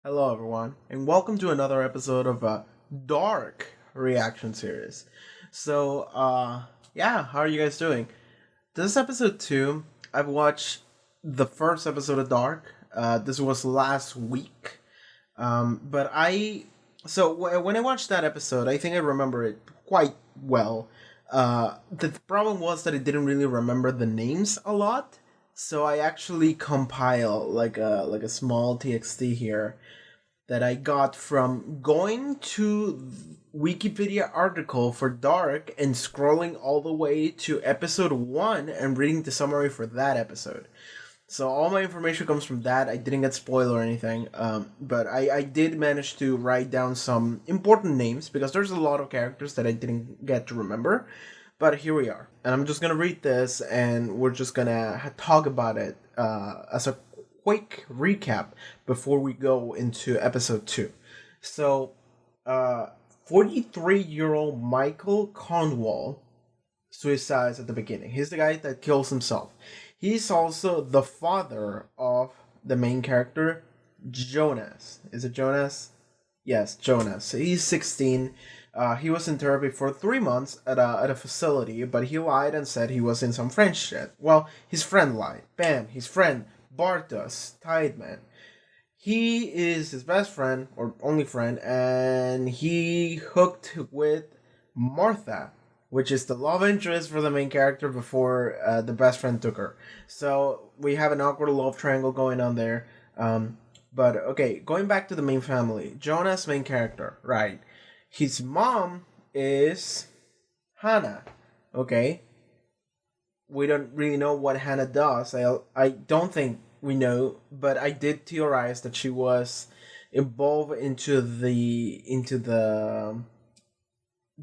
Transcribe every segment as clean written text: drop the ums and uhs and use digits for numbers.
Hello, everyone, and welcome to another episode of a Dark reaction series. Yeah, how are you guys doing? This is episode 2. I've watched the first episode of Dark. This was last week. But I. When I watched that episode, I think I remember it quite well. The problem was that I didn't really remember the names a lot. So I actually compile like a small TXT here that I got from going to Wikipedia article for Dark and scrolling all the way to episode 1 and reading the summary for that episode. So all my information comes from that. I didn't get spoiled or anything, but I did manage to write down some important names because there's a lot of characters that I didn't get to remember. But here we are, and I'm just gonna read this, and we're just gonna talk about it as a quick recap before we go into episode 2. So, 43-year-old Michael Cornwall suicides at the beginning. He's the guy that kills himself. He's also the father of the main character, Jonas. Is it Jonas? Yes, Jonas. He's 16. He was in therapy for 3 months at a facility, but he lied and said he was in some French shit. Well, his friend lied. Bam, his friend, Bartos, Tideman. He is his best friend, or only friend, and he hooked with Martha, which is the love interest for the main character before the best friend took her. So we have an awkward love triangle going on there. But okay, going back to the main family, Jonah's main character, right? His mom is Hannah. Okay, we don't really know what Hannah does. I don't think we know, but I did theorize that she was involved into the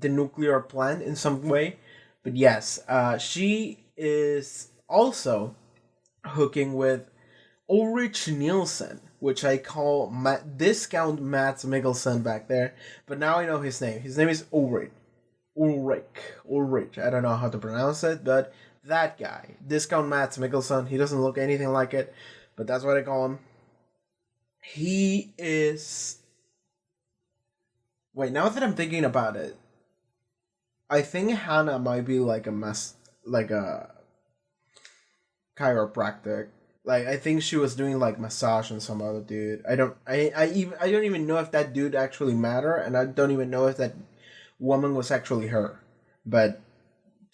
nuclear plant in some way. But yes, she is also hooking with Ulrich Nielsen, which I call discount Matt Mikkelsen back there. But now I know his name. His name is Ulrich. Ulrich. I don't know how to pronounce it, but that guy. Discount Matt Mikkelsen. He doesn't look anything like it, but that's what I call him. He is. Wait, now that I'm thinking about it, I think Hannah might be like a chiropractic. Like I think she was doing like massage on some other dude. I don't even know if that dude actually matter, and I don't even know if that woman was actually her. But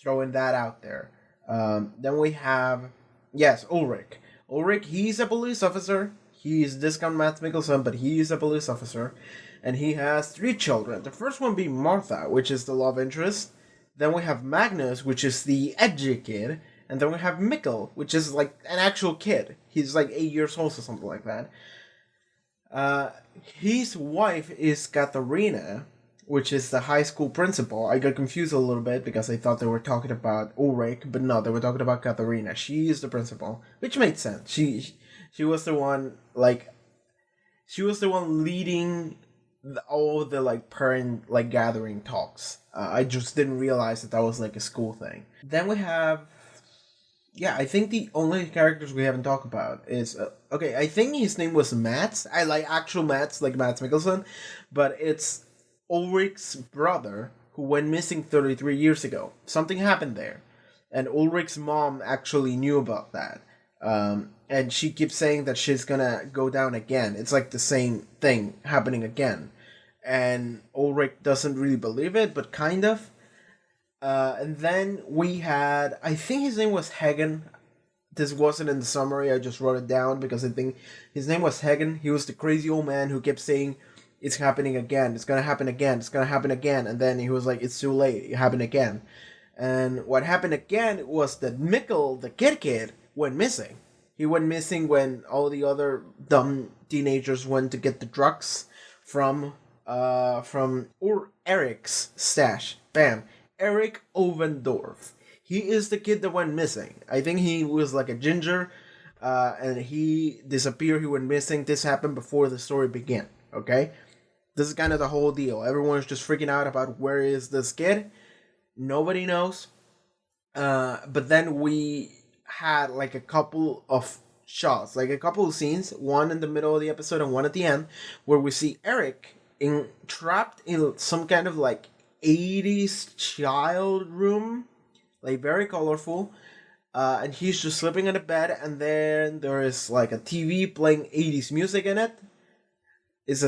throwing that out there. Then we have yes, Ulrich. Ulrich, he's a police officer. He's discount Matt Mikkelsen, but he's a police officer, and he has 3 children. The first one being Martha, which is the love interest. Then we have Magnus, which is the edgy kid. And then we have Mikkel, which is like an actual kid. He's like 8 years old or something like that. His wife is Katharina, which is the high school principal. I got confused a little bit because I thought they were talking about Ulrich, but no, they were talking about Katharina. She is the principal, which made sense. She was the one she was the one leading all the like parent like gathering talks. I just didn't realize that was like a school thing. Then we have I think the only characters we haven't talked about is okay. I think his name was Mats. I like actual Mats, like Mats Mikkelsen, but it's Ulrich's brother who went missing 33 years ago. Something happened there, and Ulrich's mom actually knew about that. And she keeps saying that she's gonna go down again. It's like the same thing happening again, and Ulrich doesn't really believe it, but kind of. And then we had, I think his name was Hagen. This wasn't in the summary, I just wrote it down because I think his name was Hagen. He was the crazy old man who kept saying, it's happening again, it's gonna happen again, it's gonna happen again. And then he was like, it's too late, it happened again. And what happened again was that Mikkel, the kid, went missing. He went missing when all the other dumb teenagers went to get the drugs from Eric's stash. Bam. Eric Ovendorf. He is the kid that went missing. I think he was like a ginger, and he disappeared. He went missing. This happened before the story began. Okay, this is kind of the whole deal. Everyone's just freaking out about where is this kid. Nobody knows. But then we had like a couple of shots, like a couple of scenes, one in the middle of the episode and one at the end, where we see Eric trapped in some kind of like 80s child room, like very colorful. And he's just sleeping in a bed, and then there is like a TV playing 80s music in it. It's a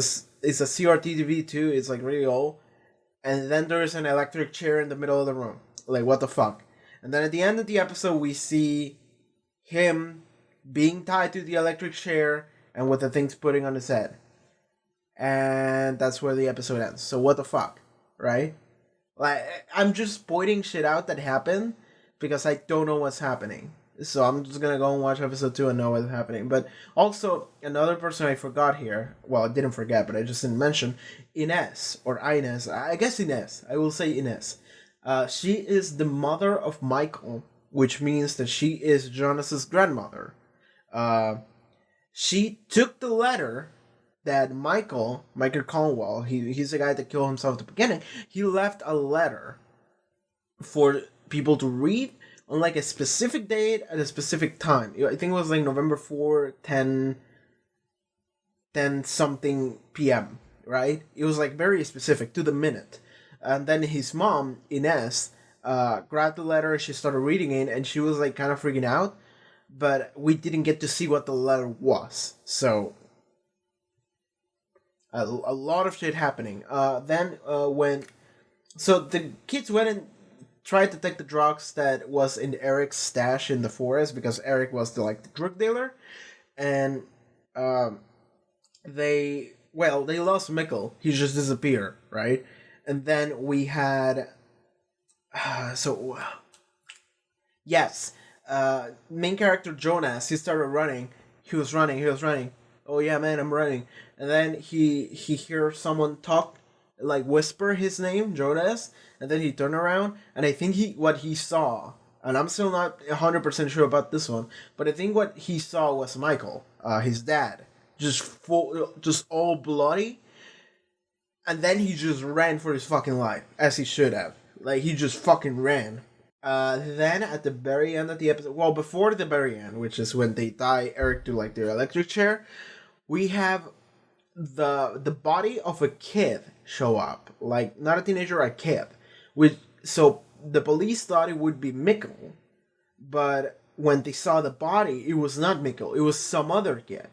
CRT TV too. It's like really old, and then there is an electric chair in the middle of the room. Like what the fuck? And then at the end of the episode, we see him being tied to the electric chair and with the things putting on his head, and that's where the episode ends. So what the fuck, right? Like I'm just pointing shit out that happened because I don't know what's happening. So I'm just gonna go and watch episode 2 and know what's happening. But also another person I forgot here. Well, I didn't forget, but I just didn't mention Inez or Inez. I guess Inez. I will say Inez. She is the mother of Michael, which means that she is Jonas's grandmother. She took the letter that Michael Conwell, he's the guy that killed himself at the beginning. He left a letter for people to read on like a specific date at a specific time. I think it was like November 4, 10 something p.m., right? It was like very specific to the minute. And then his mom, Inez, grabbed the letter and she started reading it, and she was like kind of freaking out. But we didn't get to see what the letter was. So a lot of shit happening. Then when... So the kids went and tried to take the drugs that was in Eric's stash in the forest, because Eric was the drug dealer, and they lost Mikkel. He just disappeared, right? And then we had main character Jonas. He started running. He was running. Oh yeah, man, I'm running. And then he hears someone talk, like whisper his name, Jonas, and then he turned around, and I think what he saw, and I'm still not 100% sure about this one, but I think what he saw was Michael, his dad, just all bloody, and then he just ran for his fucking life, as he should have. Like, he just fucking ran. Then at the very end of the episode, well, before the very end, which is when they tie Eric to like their electric chair, we have the body of a kid show up, like not a teenager, a kid. So the police thought it would be Mikkel, but when they saw the body, it was not Mikkel. It was some other kid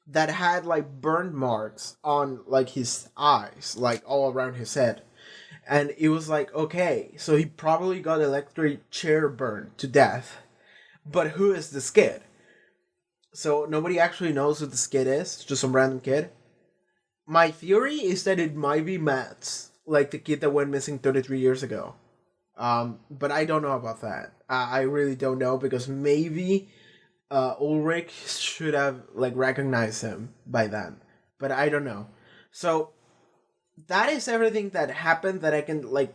that had like burn marks on like his eyes, like all around his head. And it was like, okay, so he probably got electric chair burned to death. But who is this kid? So nobody actually knows who this kid is. It's just some random kid. My theory is that it might be Matt's, like the kid that went missing 33 years ago. But I don't know about that. I really don't know, because maybe Ulrich should have like recognized him by then. But I don't know. So that is everything that happened that I can like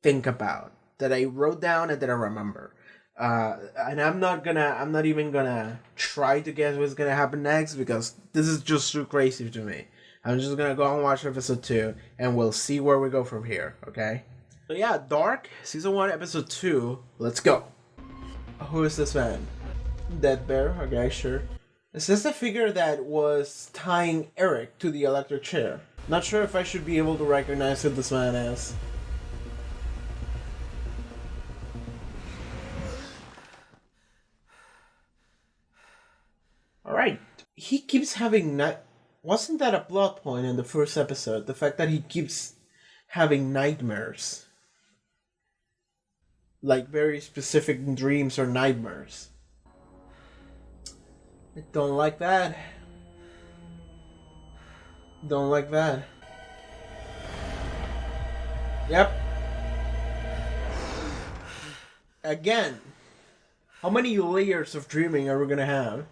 think about, that I wrote down and that I remember. And I'm not even gonna try to guess what's gonna happen next, because this is just too crazy to me. I'm just gonna go and watch episode 2, and we'll see where we go from here, okay? So yeah, Dark, season 1, episode 2, let's go. Who is this man? Dead Bear, okay, sure. Is this the figure that was tying Eric to the electric chair? Not sure if I should be able to recognize who this man is. Alright, he keeps having Wasn't that a plot point in the first episode? The fact that he keeps having nightmares. Like very specific dreams or nightmares. I don't like that. Don't like that. Yep. Again. How many layers of dreaming are we gonna have?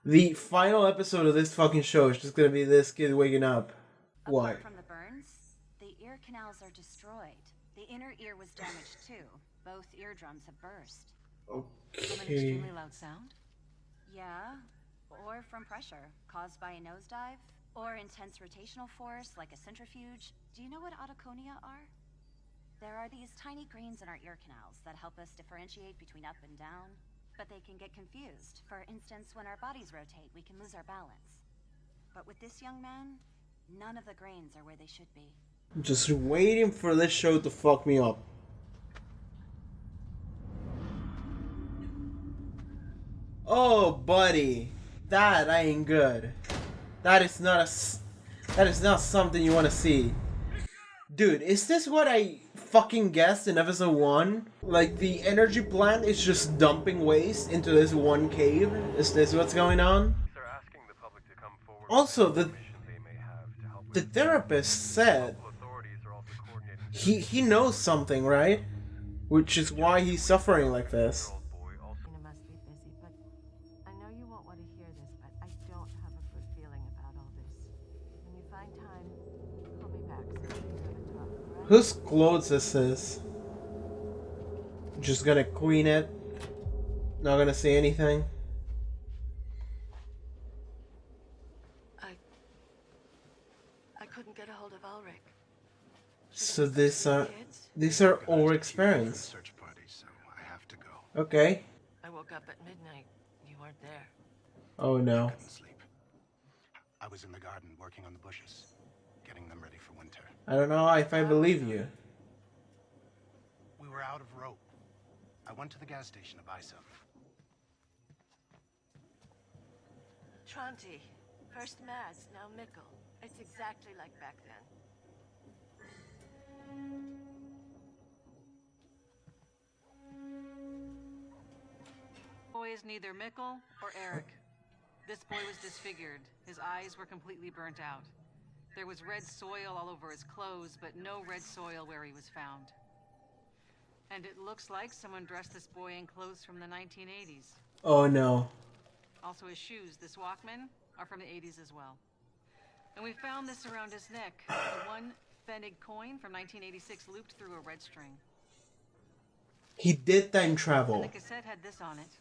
The final episode of this fucking show is just gonna be this kid waking up. Why? Apart from the burns, the ear canals are destroyed. The inner ear was damaged too. Both eardrums have burst. Okay. From an extremely loud sound? Yeah. Or from pressure caused by a nosedive? Or intense rotational force like a centrifuge? Do you know what autoconia are? There are these tiny grains in our ear canals that help us differentiate between up and down. but they can get confused. For instance, when our bodies rotate, we can lose our balance. But with this young man, none of the grains are where they should be. I'm just waiting for this show to fuck me up. Oh, buddy, that ain't good. That is not something you want to see. Dude, is this what I fucking guessed in episode 1? Like, the energy plant is just dumping waste into this one cave? Is this what's going on? Also, the therapist said he knows something, right? Which is why he's suffering like this. You must be busy, but I know you won't want to hear this, but I don't have a good feeling about all this. When you find time, call me back so we can have a talk, all right? Whose clothes is this? Just gonna clean it? Not gonna say anything? I couldn't get a hold of Ulrich. So these are Ulrich's parents. Search party, so I have to go. Okay. I woke up at midnight. You weren't there. Oh no. Couldn't sleep. I was in the garden working on the bushes, getting them ready for winter. I don't know if I believe you. We were out of rope. I went to the gas station to buy some. Tronti. First Mads, now Mikkel. It's exactly like back then. Boy is neither Mikkel or Eric. This boy was disfigured. His eyes were completely burnt out. There was red soil all over his clothes, but no red soil where he was found. And it looks like someone dressed this boy in clothes from the 1980s. Oh no. Also his shoes, this Walkman, are from the 80s as well. And we found this around his neck. The one Pfennig coin from 1986 looped through a red string. He did time And travel. the cassette had this on it.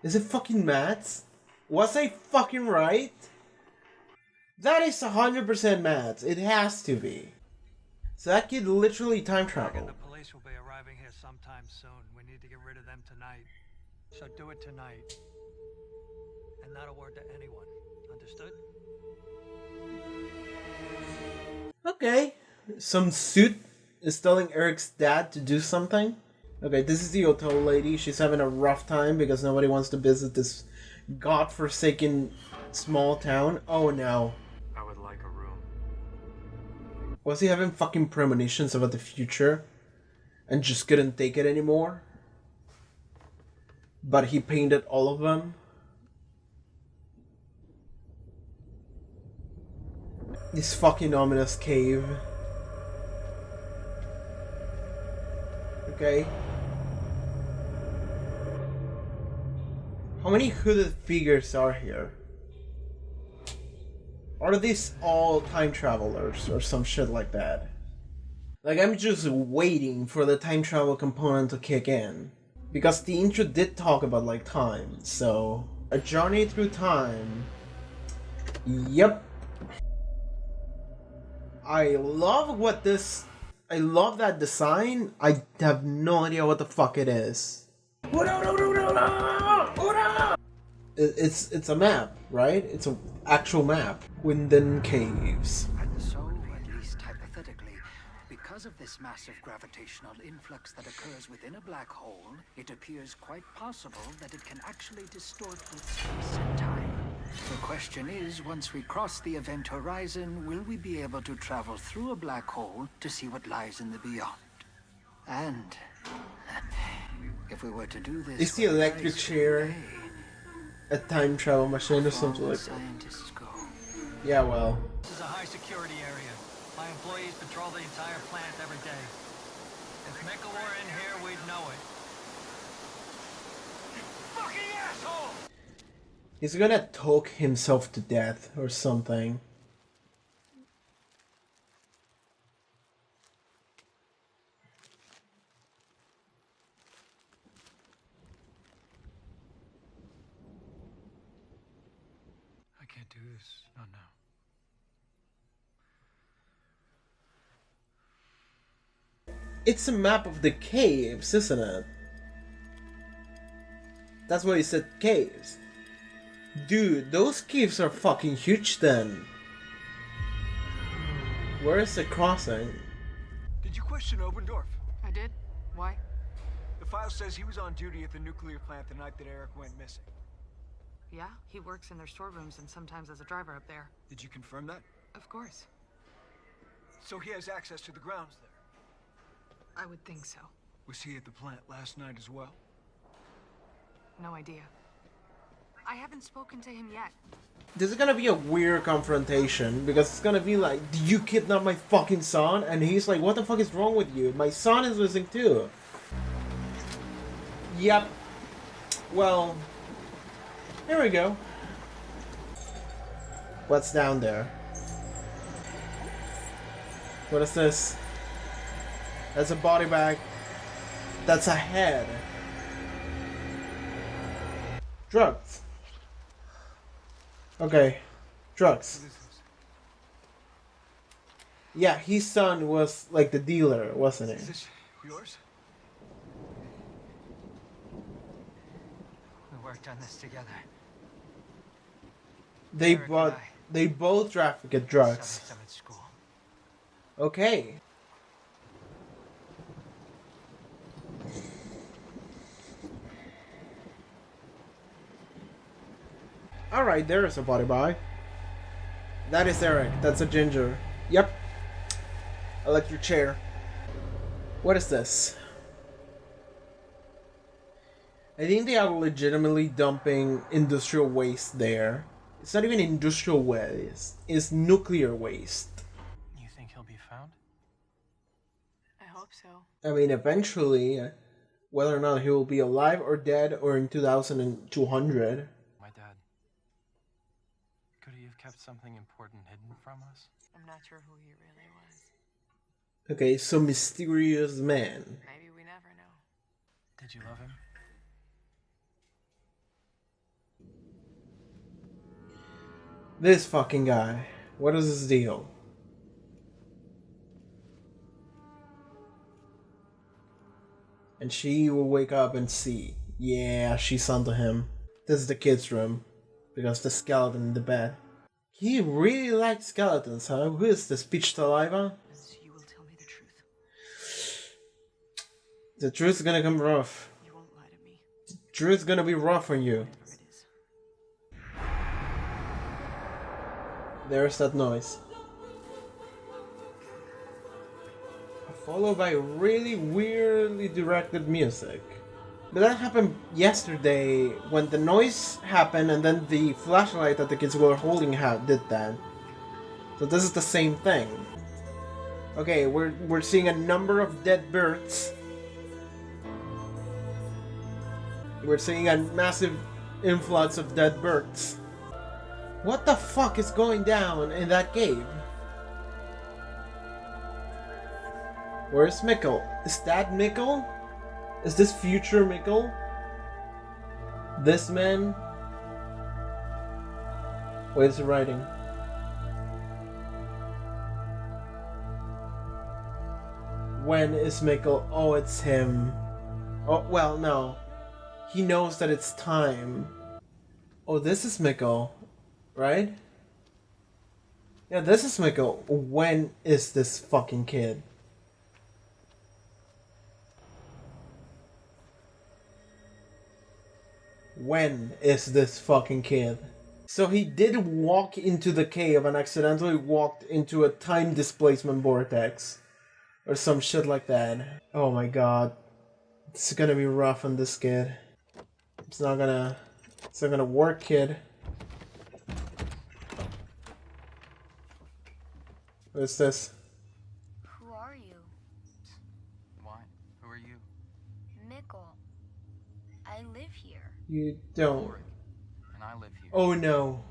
Is it fucking Mads? Was I fucking right? That is 100% Mads. It has to be. So that kid literally time traveled. The police will be arriving here sometime soon. We need to get rid of them tonight. So do it tonight. And not a word to anyone. Understood? Okay. Some suit is telling Eric's dad to do something. Okay, this is the hotel lady. She's having a rough time because nobody wants to visit this godforsaken small town. Oh no. I would like a room. Was he having fucking premonitions about the future and just couldn't take it anymore? But he painted all of them? This fucking ominous cave. Okay. How many hooded figures are here? Are these all time travelers or some shit like that? Like, I'm just waiting for the time travel component to kick in. Because the intro did talk about, like, time, so... A journey through time. Yep. I love that design. I have no idea what the fuck it is. It's a map, right? It's an actual map. Winden Caves. And so, at least hypothetically, because of this massive gravitational influx that occurs within a black hole, it appears quite possible that it can actually distort both space and time. The question is, once we cross the event horizon, will we be able to travel through a black hole to see what lies in the beyond? And if we were to do this, Is the electric chair a time travel machine or something like that? Scientists go. Yeah, well. This is a high security area. My employees patrol the entire plant every day. If Mikkel were in here, we'd know it. You fucking asshole! He's gonna talk himself to death or something. I can't do this. Not now. It's a map of the caves, isn't it? That's why he said caves. Dude, those caves are fucking huge then. Where is the crossing? Did you question Obendorf? I did? Why? The file says he was on duty at the nuclear plant the night that Eric went missing. Yeah, he works in their storerooms and sometimes as a driver up there. Did you confirm that? Of course. So he has access to the grounds there. I would think so. Was he at the plant last night as well? No idea. I haven't spoken to him yet. This is gonna be a weird confrontation because it's gonna be like, did you kidnap my fucking son? And he's like, what the fuck is wrong with you? My son is missing too. Yep. Well, here we go. What's down there? What is this? That's a body bag. That's a head. Drugs. Okay. Drugs. Yeah, his son was like the dealer, wasn't Is he? this yours? We worked on this together. They Eric and bought. I. They both trafficked drugs. Some at school. Okay. Alright, there is a body bag. That is Eric. That's a ginger. Yep. Electric chair. What is this? I think they are legitimately dumping industrial waste there. It's not even industrial waste. It's nuclear waste. You think he'll be found? I hope so. I mean, eventually, whether or not he will be alive or dead or in 2200. My dad. Could he have kept something important hidden from us? I'm not sure who he really was. Okay, so mysterious man. Maybe we never know. Did you love him? This fucking guy. What is his deal? And she will wake up and see. Yeah, she's onto him. This is the kid's room. Because the skeleton in the bed. He really likes skeletons, huh? Who is this? Peach Saliva? You will tell me the truth. The truth's gonna come rough. You won't lie to me. The truth's gonna be rough on you. Whatever it is. There's that noise. Followed by really weirdly directed music. But that happened yesterday when the noise happened and then the flashlight that the kids were holding did that. So this is the same thing. Okay, we're seeing a number of dead birds. We're seeing a massive influx of dead birds. What the fuck is going down in that cave? Where's Mikkel? Is that Mikkel? Is this future Mikkel? This man? What is he writing? When is Mikkel? Oh, it's him. Oh, well, no. He knows that it's time. Oh, this is Mikkel, right? Yeah, this is Mikkel. When is this fucking kid? When is this fucking kid? So he did walk into the cave and accidentally walked into a time displacement vortex. Or some shit like that. Oh my god. It's gonna be rough on this kid. It's not gonna work, kid. What is this? Who are you? Why? Who are you? Mikkel. I live here. You don't. Ulrich. And I live here. Oh no.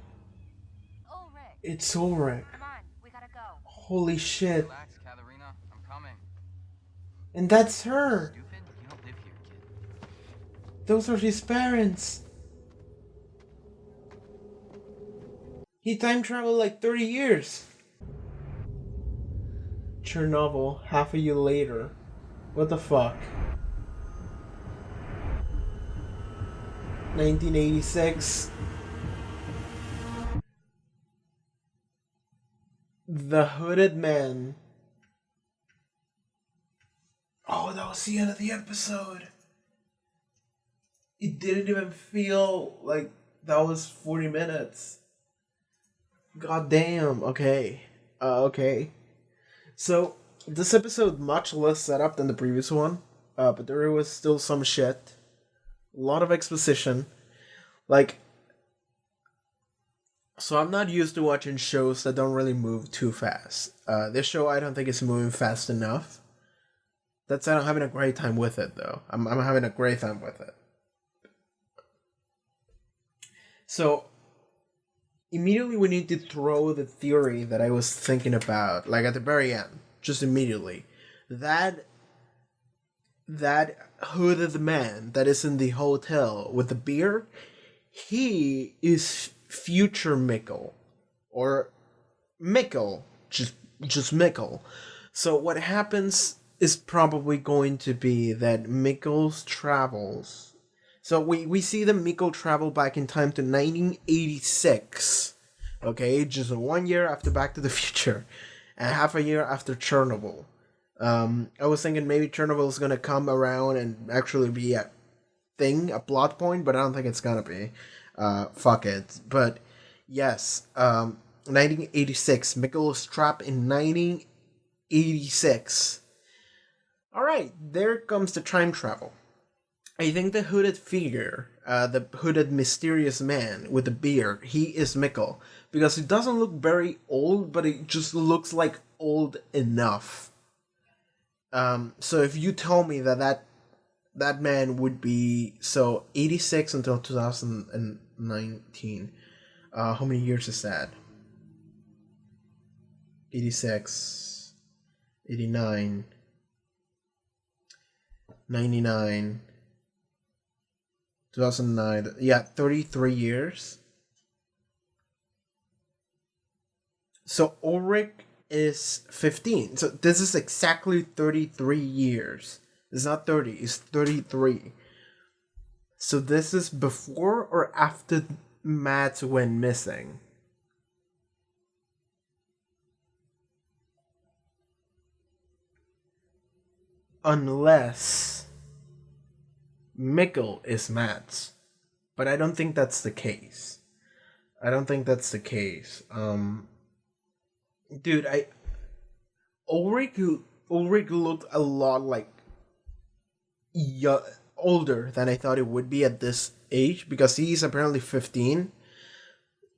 Ulrich, It's Ulrich. come on, we gotta go. Holy shit. Relax, Katharina. I'm coming. And that's her. Stupid? You don't live here, kid. Those are his parents. He time traveled like 30 years. Chernobyl, half a year later. What the fuck? 1986. The Hooded Man. Oh, that was the end of the episode. It didn't even feel like that was 40 minutes. God damn. Okay. Okay. So, this episode much less set up than the previous one. But there was still some shit. A lot of exposition. Like, so I'm not used to watching shows that don't really move too fast. This show I don't think is moving fast enough. That's I'm having a great time with it though. I'm having a great time with it. So immediately we need to throw the theory that I was thinking about, like at the very end, just immediately. That hooded man that is in the hotel with the beard, he is future Mikkel. Or Mikkel. Just Mikkel. So what happens is probably going to be that Mikkel's travels. So we see the Mikkel travel back in time to 1986. Okay, just 1 year after Back to the Future. And half a year after Chernobyl. I was thinking maybe Chernobyl is gonna come around and actually be a thing, a plot point, but I don't think it's gonna be. Fuck it. But yes, 1986. Mikkel is trapped in 1986. Alright, there comes the time travel. I think the hooded figure, the hooded mysterious man with the beard, he is Mikkel. Because he doesn't look very old, but it just looks like old enough. So if you tell me that man would be, so 86 until 2019, how many years is that? 86, 89, 99, 2009, yeah, 33 years. So Ulrich is 15. So this is exactly 33 years. It's not 30, it's 33. So this is before or after Matt went missing? Unless Mikkel is Matt's. But I don't think that's the case. Dude, Ulrich looked a lot like older than I thought it would be at this age, because he's apparently 15.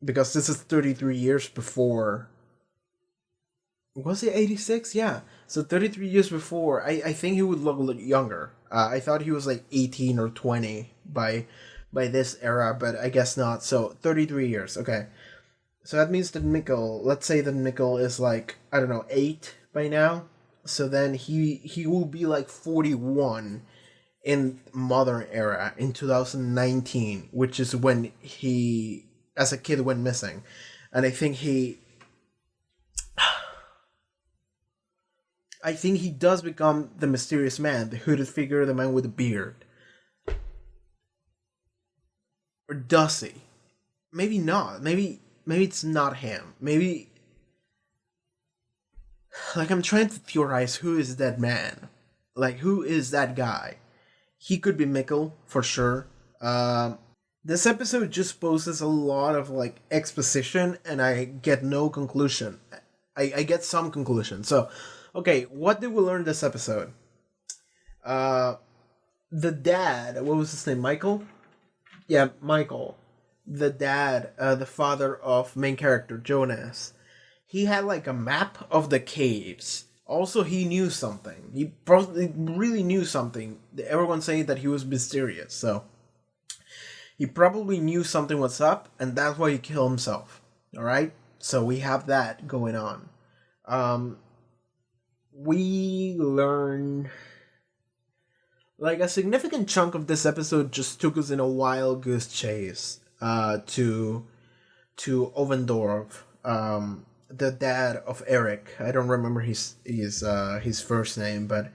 Because this is 33 years before. Was it 86? Yeah. So 33 years before, I think he would look a little younger. I thought he was like 18 or 20 by this era, but I guess not. So 33 years, okay. So that means that Mikkel, let's say that Mikkel is like, I don't know, 8 by now. So then he will be like 41 in modern era in 2019, which is when he, as a kid, went missing. And I think he does become the mysterious man, the hooded figure, the man with the beard. Or does he? Maybe not. Maybe it's not him. Maybe, like, I'm trying to theorize who is that man. Like, who is that guy? He could be Mikkel, for sure. This episode just poses a lot of, like, exposition, and I get no conclusion. I get some conclusion. So, okay, what did we learn this episode? The dad, what was his name, Michael? Yeah, Michael. The dad, the father of main character, Jonas. He had like a map of the caves. Also, he knew something. He probably really knew something. Everyone's saying that he was mysterious, so he probably knew something was up, and that's why he killed himself. Alright? So we have that going on. We learn, like, a significant chunk of this episode just took us in a wild goose chase to Ovendorf, the dad of Eric. I don't remember his first name, but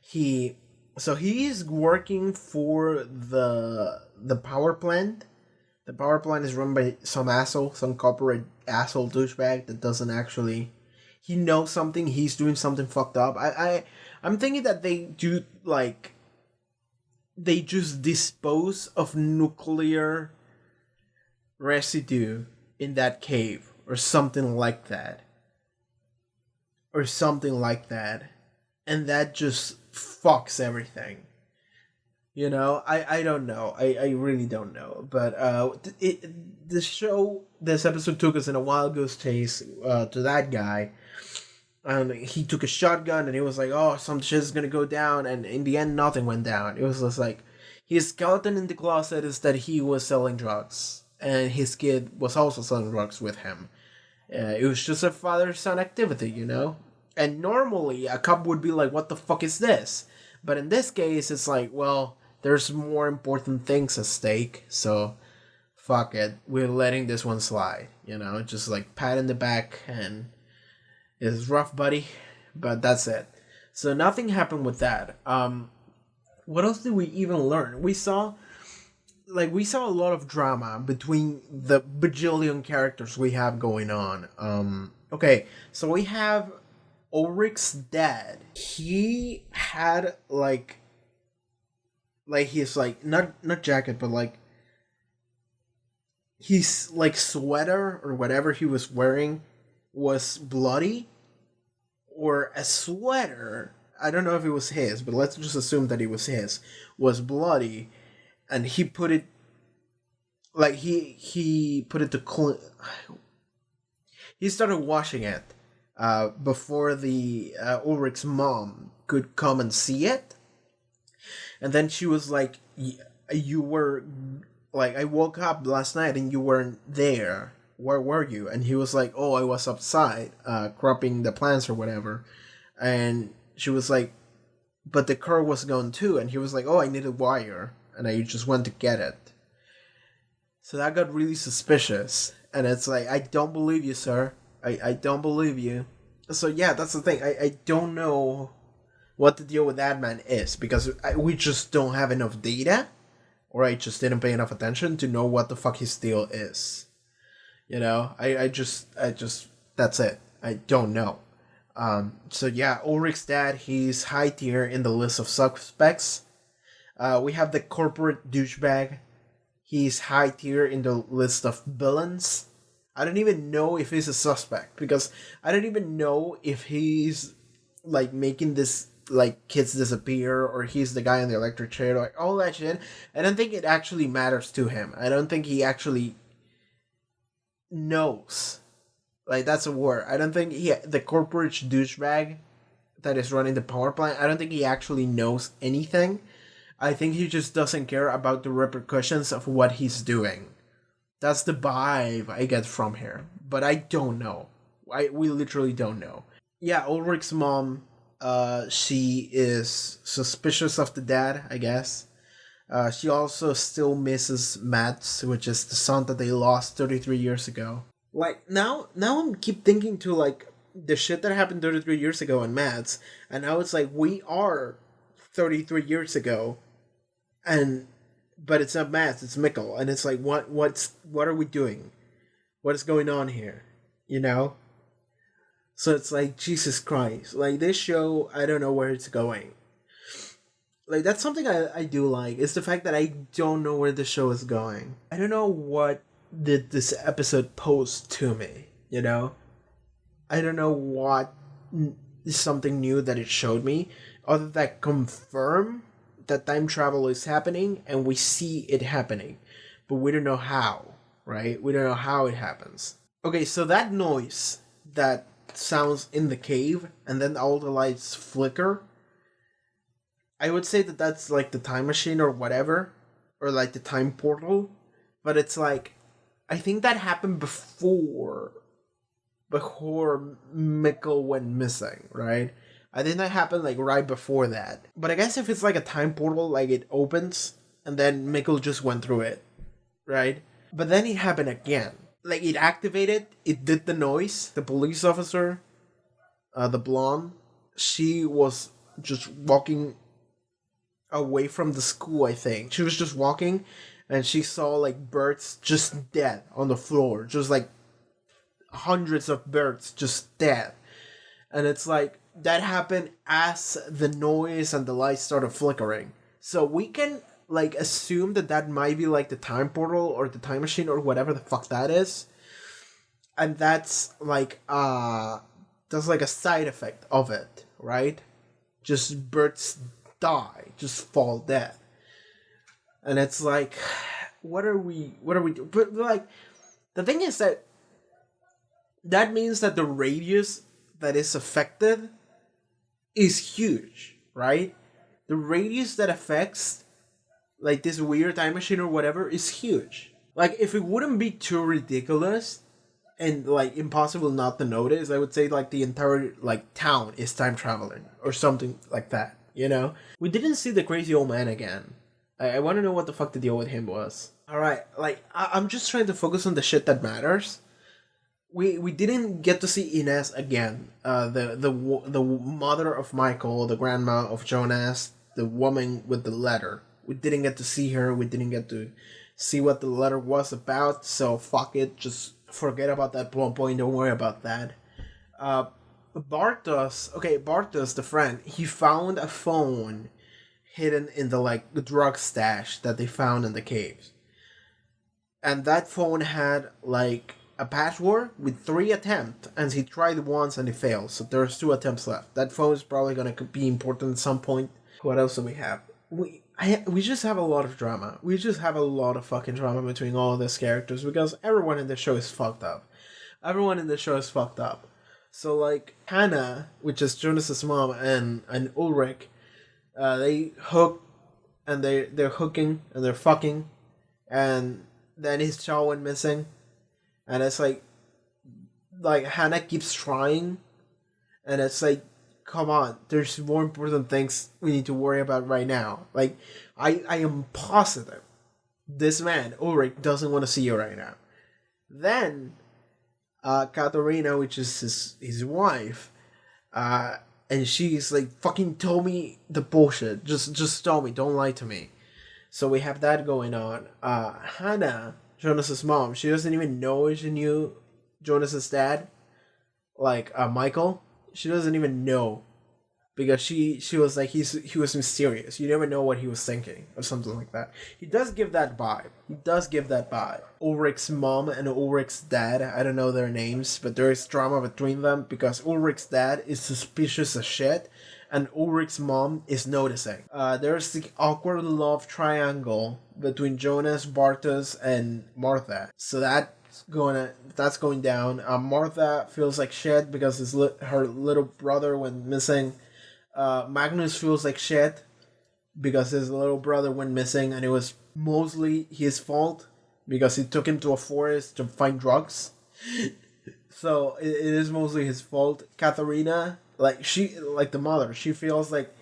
he so he's working for the power plant. The power plant is run by some asshole, some corporate asshole douchebag that doesn't actually. He knows something. He's doing something fucked up. I'm thinking that they do like. They just dispose of nuclear residue in that cave or something like that. Or something like that. And that just fucks everything. You know, I don't know. I really don't know. But this episode took us in a wild goose chase to that guy. And he took a shotgun and he was like, oh, some shit's gonna go down. And in the end, nothing went down. It was just like, his skeleton in the closet is that he was selling drugs. And his kid was also selling drugs with him. It was just a father-son activity, you know? And normally, a cop would be like, what the fuck is this? But in this case, it's like, well, there's more important things at stake, so fuck it. We're letting this one slide, you know? Just like pat in the back and it's rough, buddy, but that's it. So nothing happened with that. What else did we even learn? We saw a lot of drama between the bajillion characters we have going on. Okay, so we have Ulrich's dad. He had like his like not jacket, but like his like sweater or whatever he was wearing was bloody, or a sweater. I don't know if it was his, but let's just assume that it was his. Was bloody, and he put it like he put it to clean. He started washing it before the Ulrich's mom could come and see it. And then she was like, you were, like, I woke up last night and you weren't there. Where were you? And he was like, oh, I was outside, cropping the plants or whatever. And she was like, but the car was gone too. And he was like, oh, I need a wire. And I just went to get it. So that got really suspicious. And it's like, I don't believe you, sir. I don't believe you. So yeah, that's the thing. I don't know what the deal with that man is, because we just don't have enough data, or I just didn't pay enough attention to know what the fuck his deal is. You know, I just that's it. I don't know. So yeah, Ulrich's dad, he's high tier in the list of suspects. We have the corporate douchebag. He's high tier in the list of villains. I don't even know if he's a suspect, because I don't even know if he's like making this like kids disappear, or he's the guy in the electric chair, like all that shit. I don't think it actually matters to him. I don't think he actually knows. Like, that's a word. I don't think the corporate douchebag that is running the power plant, I don't think he actually knows anything. I think he just doesn't care about the repercussions of what he's doing. That's the vibe I get from here. But I don't know. We literally don't know. Yeah, Ulrich's mom, she is suspicious of the dad, I guess. She also still misses Mads, which is the son that they lost 33 years ago. Like, now I'm keep thinking to, like, the shit that happened 33 years ago in Mads, and now it's like, we are 33 years ago, but it's not Mads, it's Mikkel, and it's like, what are we doing? What is going on here? You know? So it's like, Jesus Christ. Like, this show, I don't know where it's going. Like, that's something I do like, is the fact that I don't know where the show is going. I don't know what did this episode pose to me, you know? I don't know what is something new that it showed me, other than confirm that time travel is happening, and we see it happening. But we don't know how, right? We don't know how it happens. Okay, so that noise that sounds in the cave, and then all the lights flicker, I would say that that's like the time machine or whatever, or like the time portal. But it's like, I think that happened before Mikkel went missing, right? I think that happened like right before that. But I guess if it's like a time portal, like it opens and then Mikkel just went through it, right? But then it happened again. Like, it activated, it did the noise. The police officer, the blonde, she was just walking away from the school, I think. She was just walking and she saw like birds just dead on the floor. Just like hundreds of birds just dead. And it's like that happened as the noise and the lights started flickering. So we can like assume that that might be like the time portal or the time machine or whatever the fuck that is. And that's like a side effect of it, right? Just birds die, just fall dead. And it's like, what are we doing? But like, the thing is that means that the radius that is affected is huge, right? The radius that affects like this weird time machine or whatever is huge. Like, if it wouldn't be too ridiculous and like impossible not to notice, I would say like the entire like town is time traveling or something like that, you know? We didn't see the crazy old man again. I want to know what the fuck the deal with him was. Alright, like I'm just trying to focus on the shit that matters. We didn't get to see Inez again. The mother of Michael, the grandma of Jonas, the woman with the letter. We didn't get to see her. We didn't get to see what the letter was about. So fuck it. Just forget about that plot point. Don't worry about that. Bartos, the friend, he found a phone hidden in the like drug stash that they found in the caves. And that phone had like a password with 3 attempts, and he tried once and he failed. So there's 2 attempts left. That phone is probably gonna be important at some point. What else do we have? We just have a lot of drama. We just have a lot of fucking drama between all of these characters because everyone in the show is fucked up. Everyone in the show is fucked up. So like Hannah, which is Jonas's mom, and Ulrich, they hook and they're hooking and they're fucking, and then his child went missing. And it's like Hannah keeps trying, and it's like, come on, there's more important things we need to worry about right now. Like, I am positive this man, Ulrich, doesn't want to see you right now. Then, Katharina, which is his wife, and she's like, fucking tell me the bullshit. Just tell me, don't lie to me. So we have that going on. Hannah, Jonas's mom, she doesn't even know she knew Jonas's dad, like Michael. She doesn't even know because she was like he was mysterious. You never know what he was thinking or something like that. He does give that vibe. Ulrich's mom and Ulrich's dad, I don't know their names, but there is drama between them because Ulrich's dad is suspicious as shit and Ulrich's mom is noticing. There's the awkward love triangle between Jonas, Bartos, and Martha. So that's going down. Martha feels like shit because her little brother went missing. Magnus feels like shit because his little brother went missing, and it was mostly his fault because he took him to a forest to find drugs. So it is mostly his fault. Katharina, like the mother, she feels like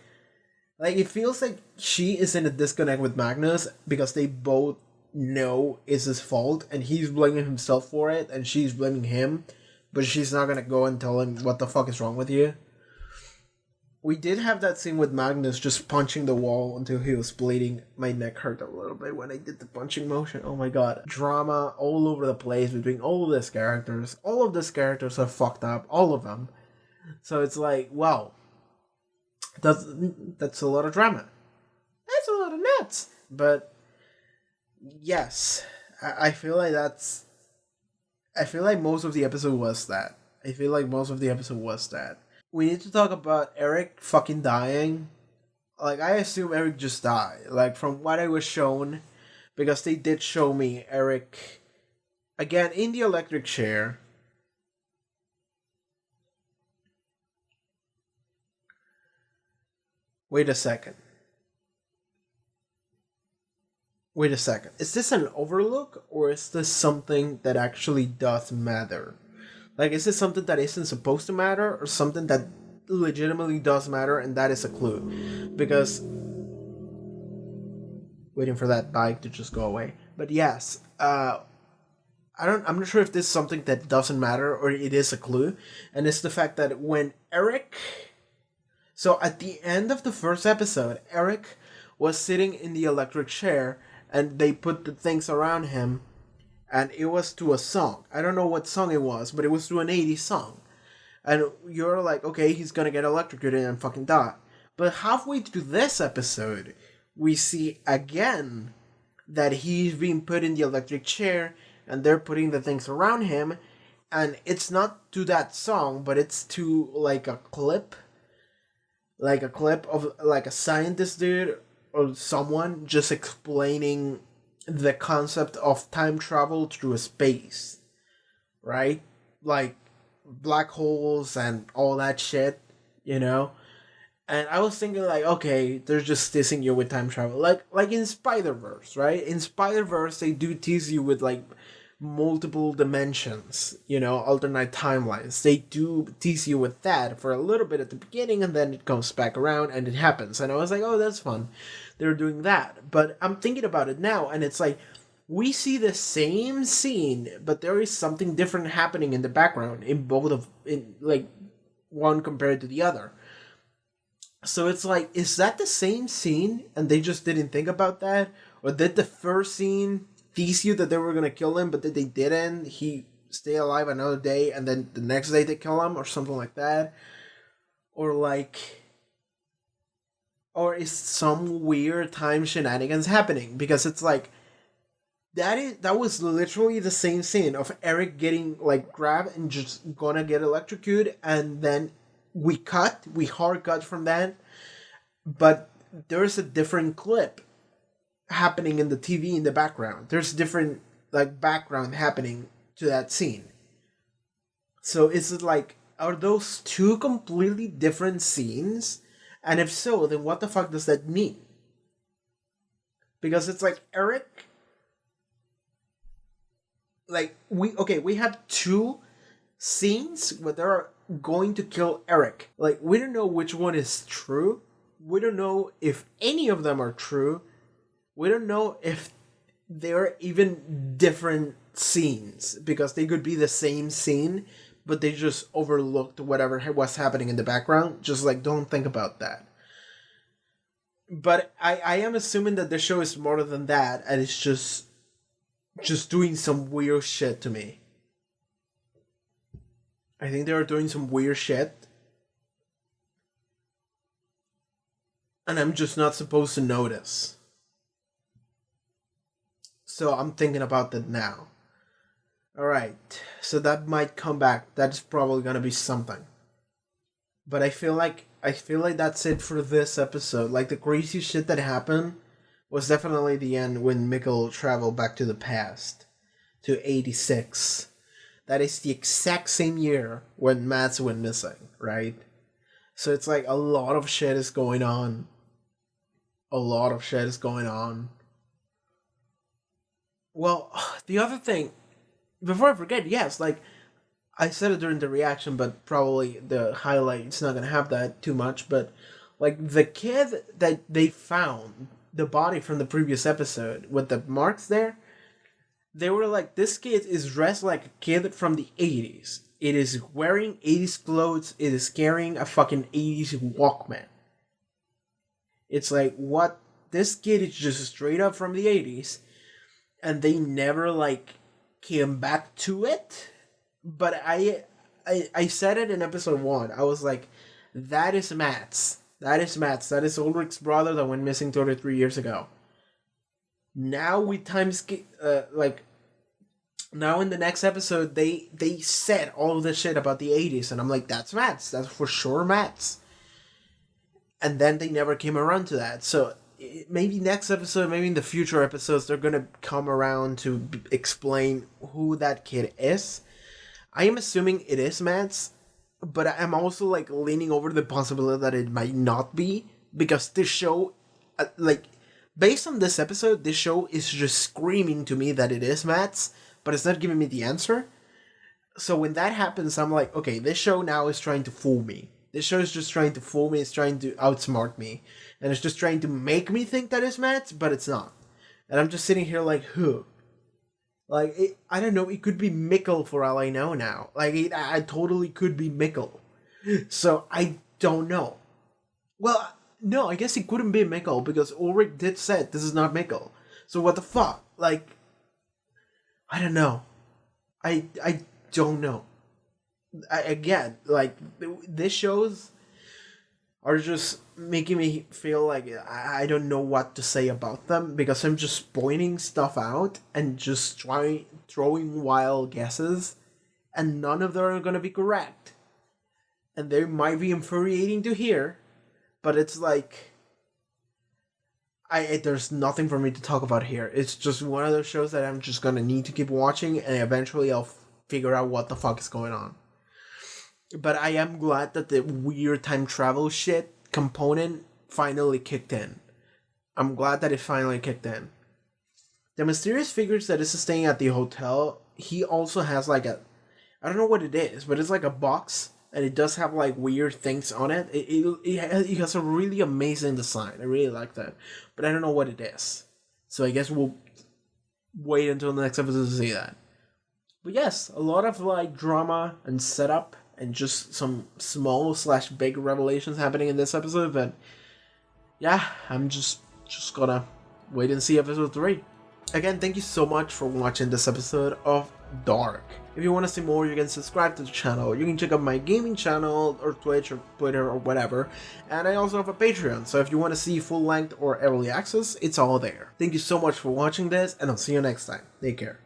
it feels like she is in a disconnect with Magnus because they both know it's his fault and he's blaming himself for it and she's blaming him, but she's not gonna go and tell him what the fuck is wrong with you. We did have that scene with Magnus just punching the wall until he was bleeding. My neck hurt a little bit when I did the punching motion. Oh my god. Drama all over the place between all of these characters. All of these characters are fucked up. All of them. So it's like, wow. That's a lot of drama. That's a lot of nuts. But yes, I feel like most of the episode was that. We need to talk about Eric fucking dying. Like, I assume Eric just died. Like, from what I was shown, because they did show me Eric again in the electric chair. Wait a second. Is this an overlook or is this something that actually does matter? Like, is this something that isn't supposed to matter or something that legitimately does matter and that is a clue? Because waiting for that bike to just go away. But yes, I'm not sure if this is something that doesn't matter or it is a clue. And it's the fact that when Eric So at the end of the first episode, Eric was sitting in the electric chair and they put the things around him and it was to a song. I don't know what song it was, but it was to an 80s song. And you're like, okay, he's gonna get electrocuted and fucking die. But halfway through this episode, we see again that he's being put in the electric chair and they're putting the things around him. And it's not to that song, but it's to like a clip of like a scientist dude or someone just explaining the concept of time travel through space, right? Like black holes and all that shit, you know? And I was thinking like, okay, they're just teasing you with time travel. Like in Spider-Verse, right? In Spider-Verse they do tease you with like multiple dimensions, you know, alternate timelines. They do tease you with that for a little bit at the beginning and then it comes back around and it happens. And I was like, oh, that's fun. They're doing that. But I'm thinking about it now and it's like, we see the same scene, but there is something different happening in the background in both of, in like one compared to the other. So it's like, is that the same scene and they just didn't think about that? Or did the first scene tease you that they were going to kill him, but that they didn't? He stay alive another day and then the next day they kill him or something like that? Or like, or is some weird time shenanigans happening? Because it's like, that was literally the same scene of Eric getting like grabbed and just gonna get electrocuted, and then we hard cut from that, but there's a different clip happening in the TV in the background. There's different like background happening to that scene. So is it like, are those two completely different scenes? And if so, then what the fuck does that mean? Because it's like Eric, like we have two scenes where they're going to kill Eric. Like we don't know which one is true. We don't know if any of them are true. We don't know if they're even different scenes because they could be the same scene, but they just overlooked whatever was happening in the background. Just like, don't think about that. But I am assuming that the show is smarter than that, and it's just doing some weird shit to me. I think they are doing some weird shit. And I'm just not supposed to notice. So I'm thinking about that now. Alright, so that might come back. That's probably gonna be something. But I feel like that's it for this episode. Like the crazy shit that happened was definitely the end when Mikkel traveled back to the past. To 86. That is the exact same year when Mads went missing, right? So it's like a lot of shit is going on. A lot of shit is going on. Well, the other thing, before I forget, yes, like, I said it during the reaction, but probably the highlight's not gonna have that too much, but, like, the kid that they found, the body from the previous episode, with the marks there, they were like, this kid is dressed like a kid from the 80s. It is wearing 80s clothes, it is carrying a fucking 80s Walkman. It's like, what? This kid is just straight up from the 80s, and they never, like, came back to it. But I said it in episode 1. I was like, that is Mats. That is Mats. That is Ulrich's brother that went missing 33 years ago. Now we now in the next episode, they said all of this shit about the 80s, and I'm like, that's Mats. That's for sure Mats. And then they never came around to that. So maybe next episode, maybe in the future episodes, they're gonna come around to explain who that kid is. I am assuming it is Mats, but I'm also like leaning over the possibility that it might not be, because this show, based on this episode, this show is just screaming to me that it is Mats, but it's not giving me the answer. So when that happens, I'm like, okay, this show now is trying to fool me. This show is just trying to fool me, it's trying to outsmart me, and it's just trying to make me think that it's Mats, but it's not. And I'm just sitting here like, who? Like, I don't know, it could be Mikkel for all I know now. Like, I totally could be Mikkel. So, I don't know. Well, no, I guess he couldn't be Mikkel because Ulrich did say this is not Mikkel. So what the fuck? Like, I don't know. I don't know. Again, like, these shows are just making me feel like I don't know what to say about them because I'm just pointing stuff out and just throwing wild guesses, and none of them are gonna be correct. And they might be infuriating to hear, but it's like there's nothing for me to talk about here. It's just one of those shows that I'm just gonna need to keep watching, and eventually I'll figure out what the fuck is going on. But I am glad that the weird time travel shit component finally kicked in. I'm glad that it finally kicked in. The mysterious figures that is staying at the hotel, he also has like I don't know what it is, but it's like a box, and it does have like weird things on it. It has a really amazing design. I really like that. But I don't know what it is. So I guess we'll wait until the next episode to see that. But yes, a lot of like drama and setup and just some small/big revelations happening in this episode. But yeah, I'm just gonna wait and see episode 3. Again, thank you so much for watching this episode of Dark. If you want to see more, you can subscribe to the channel. You can check out my gaming channel or Twitch or Twitter or whatever. And I also have a Patreon, so if you want to see full length or early access, it's all there. Thank you so much for watching this, and I'll see you next time. Take care.